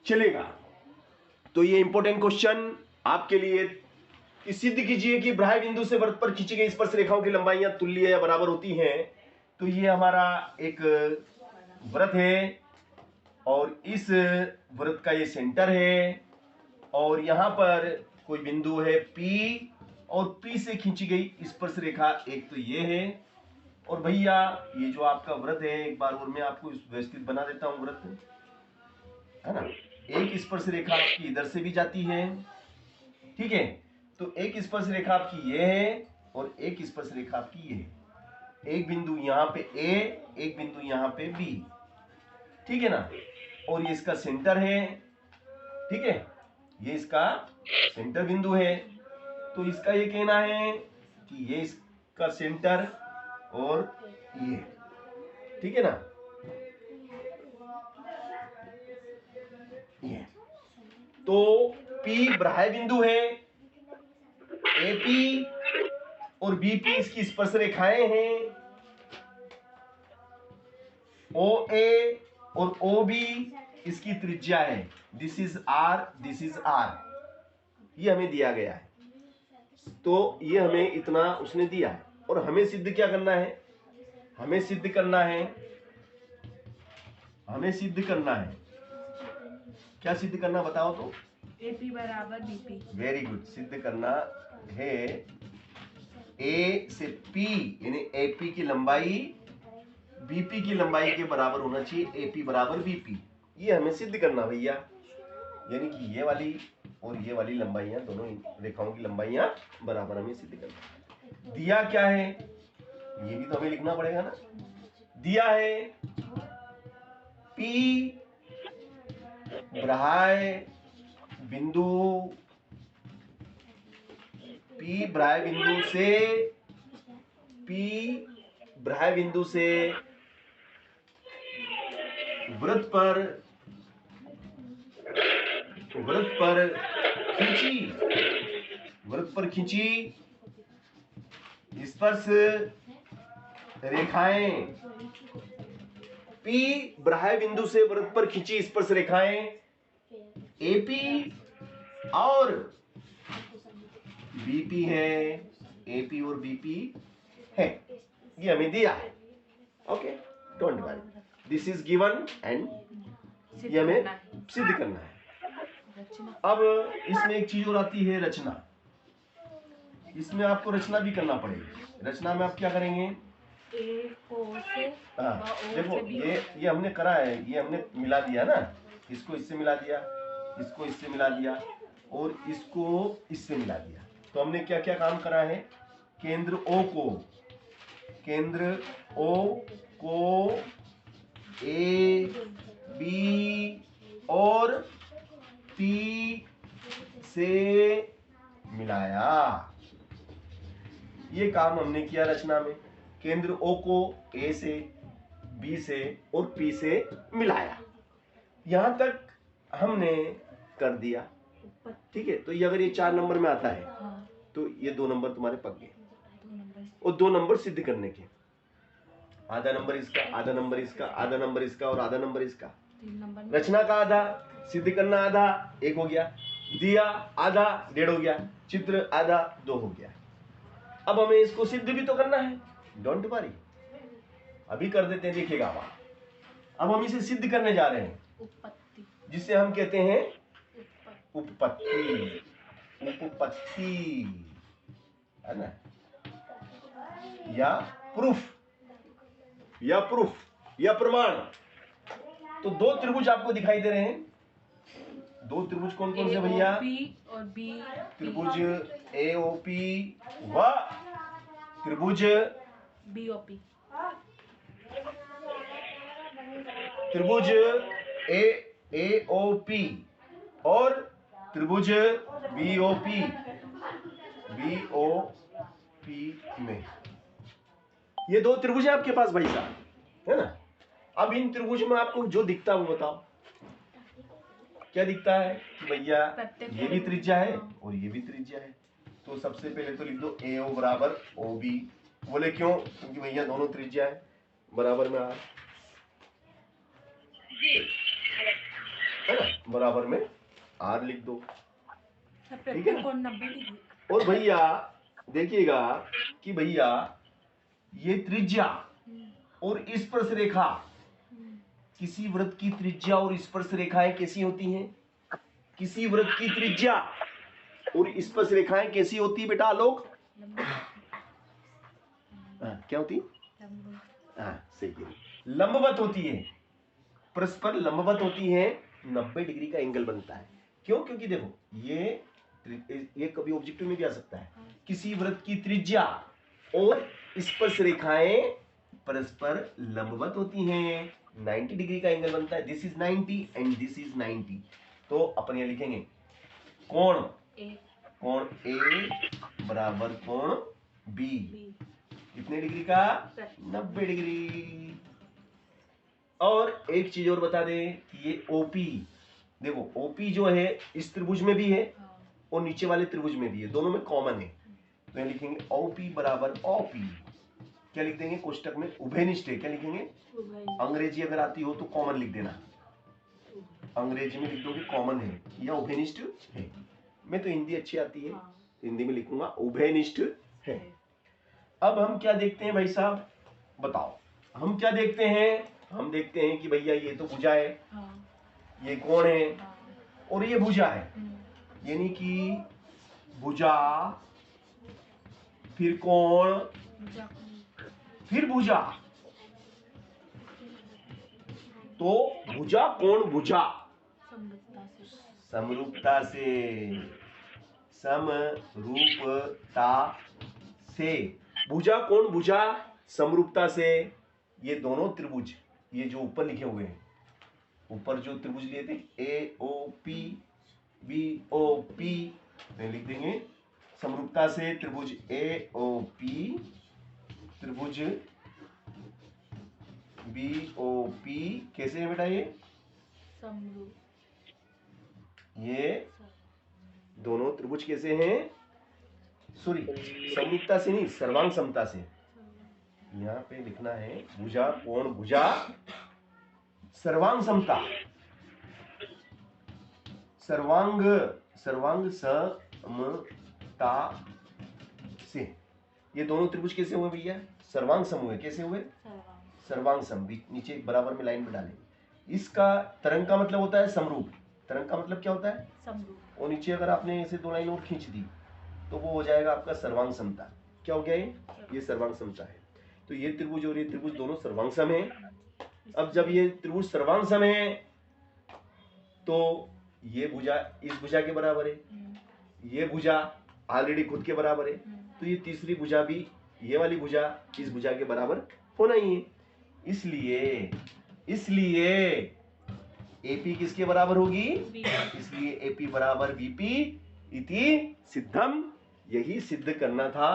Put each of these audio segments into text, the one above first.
चलेगा। तो ये इंपॉर्टेंट क्वेश्चन आपके लिए, सिद्ध कीजिए कि बाह्य बिंदु से वृत्त पर खींची गई स्पर्श रेखाओं की लंबाइयां तुल्य या बराबर होती हैं। तो ये हमारा एक वृत्त है और इस वृत्त का ये सेंटर है और यहां पर कोई बिंदु है P और P से खींची गई स्पर्श रेखा एक तो ये है। और भैया ये जो आपका वृत्त है, एक बार और मैं आपको व्यवस्थित बना देता हूं वृत्त, है ना। एक स्पर्श रेखा आपकी इधर से भी जाती है, ठीक है। तो एक स्पर्श रेखा आपकी ये है और एक स्पर्श रेखा आपकी ये है। एक बिंदु यहां पे A, एक बिंदु यहां पे B, ठीक है ना। और ये इसका सेंटर है, ठीक है, ये इसका सेंटर बिंदु है। तो इसका ये कहना है कि ये इसका सेंटर और ये, ठीक है ना, ये। तो P बाह्य बिंदु है, AP और BP इसकी स्पर्श रेखाएं हैं, OA और OB इसकी त्रिज्या है। This is R, this is R, ये हमें दिया गया है। तो ये हमें इतना उसने दिया है और हमें सिद्ध क्या करना है, हमें सिद्ध करना है, हमें सिद्ध करना है, क्या सिद्ध करना बताओ तो। AP बराबर BP। वेरी गुड, सिद्ध करना है A से P यानी AP की लंबाई BP की लंबाई के बराबर होना चाहिए, AP बराबर BP। ये हमें सिद्ध करना भैया, यानी कि ये वाली और ये वाली लंबाइयां, दोनों रेखाओं की लंबाइयां बराबर हमें सिद्ध करना। दिया क्या है ये भी तो हमें लिखना पड़ेगा ना। दिया है P बाह्य बिंदु, P बाह्य बिंदु से, P बाह्य बिंदु से वृत्त पर खींची, वृत्त पर खींची स्पर्श रेखाएं, P बाह्य बिंदु से वृत्त पर खींची स्पर्श रेखाएं AP और BP है, AP और BP है, ये हमें दिया है। Okay, don't worry, this is given and ये हमें सिद्ध करना है। अब इसमें एक चीज और आती है, रचना। इसमें आपको रचना भी करना पड़ेगी। रचना में आप क्या करेंगे, देखो ये हमने करा है, ये हमने मिला दिया ना, इसको इससे मिला दिया, इसको इससे मिला दिया और इसको इससे मिला दिया। तो हमने क्या क्या काम करा है, केंद्र O को A, B और P से मिलाया। ये काम हमने किया रचना में, केंद्र O को A से, B से और P से मिलाया। यहां तक हमने कर दिया, ठीक है। तो ये अगर ये 4 नंबर में आता है तो ये 2 नंबर तुम्हारे पक गए और 2 नंबर सिद्ध करने के, आधा नंबर इसका, आधा नंबर इसका, आधा नंबर इसका और आधा नंबर इसका। रचना का आधा, सिद्ध करना आधा, 1 हो गया। दिया आधा, 1.5 हो गया। चित्र आधा, 2 हो गया। अब हमें इसको सिद्ध भी तो करना है, डोंट वरी, अभी कर देते हैं, देखिएगा। अब हम इसे सिद्ध करने जा रहे हैं, जिसे हम कहते हैं उपपत्ति, है ना, या प्रूफ, या प्रमाण। तो 2 त्रिभुज आपको दिखाई दे रहे हैं। 2 त्रिभुज कौन कौन से भैया, और B, त्रिभुज AOP व त्रिभुज BOP। त्रिभुज AOP और त्रिभुज BOP में। ये 2 त्रिभुज है आपके पास भाई साहब, है ना। अब इन त्रिभुज में आपको जो दिखता है वो बताओ, क्या दिखता है कि भैया ये भी त्रिज्या है और ये भी त्रिज्या है। तो सबसे पहले तो लिख दो AO बराबर OB। बोले क्यों, क्योंकि भैया दोनों त्रिज्या है, बराबर में R, है ना। बराबर में आर लिख दो। सर ठीक है प्रत्येक ना? कोण 90 डिग्री। और भैया देखिएगा कि भैया ये त्रिज्या और स्पर्श रेखा, किसी वृत्त की त्रिज्या और स्पर्श रेखाएं कैसी होती हैं? किसी वृत्त की त्रिज्या और स्पर्श रेखाएं कैसी होती है बेटा आलोक? क्या होती? सही है, लंबवत होती है, परस्पर लंबवत होती है, 90 डिग्री का एंगल बनता है। क्यों? क्योंकि देखो ये कभी ऑब्जेक्टिव में भी आ सकता है। किसी वृत्त की त्रिज्या और स्पर्श रेखाएं परस्पर लंबवत होती हैं, 90 डिग्री का एंगल बनता है। This is 90 and this is 90। तो अपन ये लिखेंगे कोण ए बराबर कोण बी कितने डिग्री का? 90 डिग्री। और एक चीज और बता दें कि ये ओपी, देखो ओपी जो है इस त्रिभुज में भी है और नीचे वाले त्रिभुज में भी है, दोनों में कॉमन है। तो ये लिखेंगे ओपी बराबर ओपी। क्या लिख देंगे कोष्टक में? उभयनिष्ठ है। क्या लिखेंगे? अंग्रेजी अगर आती हो तो कॉमन लिख देना, अंग्रेजी में लिख दोगे कॉमन है या उभयनिष्ठ है। मैं तो हिंदी अच्छी आती है, हिंदी में लिखूंगा उभयनिष्ठ है। अब हम क्या देखते हैं भाई साहब, बताओ हम क्या देखते हैं? हम देखते हैं कि भैया ये तो भुजा है, ये कोण है और ये भुजा है, यानी कि भुजा फिर कोण फिर भुजा। तो भुजा कोण भुजा समरूपता से भुजा कोण भुजा समरूपता से। ये दोनों त्रिभुज, ये जो ऊपर लिखे हुए हैं, ऊपर जो त्रिभुज लिए थे A O P B O P, लिख देंगे समरूपता से त्रिभुज ए ओ पी, त्रिभुज बी ओ पी कैसे है बेटा? ये दोनों त्रिभुज कैसे हैं? सॉरी समरूपता से नहीं, सर्वांग समता से। यहाँ पे लिखना है भुजा कोण भुजा सर्वांग समता, सर्वांग समता से। ये दोनों त्रिभुज कैसे हुए भैया? सर्वांग सम हुए। कैसे हुए? सर्वांग सम। नीचे बराबर में लाइन में डालेंगे। इसका तरंग का मतलब होता है समरूप। तरंग का मतलब क्या होता है? समरूप। और नीचे अगर आपने ऐसे दो लाइन और खींच दी तो वो हो जाएगा आपका सर्वांग समता। क्या हो गया ये सर्वांग समता है। तो ये त्रिभुज और ये त्रिभुज दोनों सर्वांग सम है। अब जब ये त्रिभुज सर्वांग सम है तो ये भुजा इस भुजा के बराबर है, ये भुजा ऑलरेडी खुद के बराबर है, तो ये तीसरी भुजा भी ये वाली भुजा इस भुजा के बराबर होना ही है। इसलिए AP किसके बराबर होगी? इसलिए AP बराबर VP इति सिद्धम। यही सिद्ध करना था।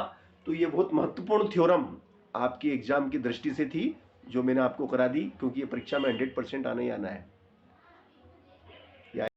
तो ये बहुत महत्वपूर्ण थ्योरम आपके एग्जाम की दृष्टि से थी जो मैंने आपको करा दी, क्योंकि ये परीक्षा में 100% आना ही आना है।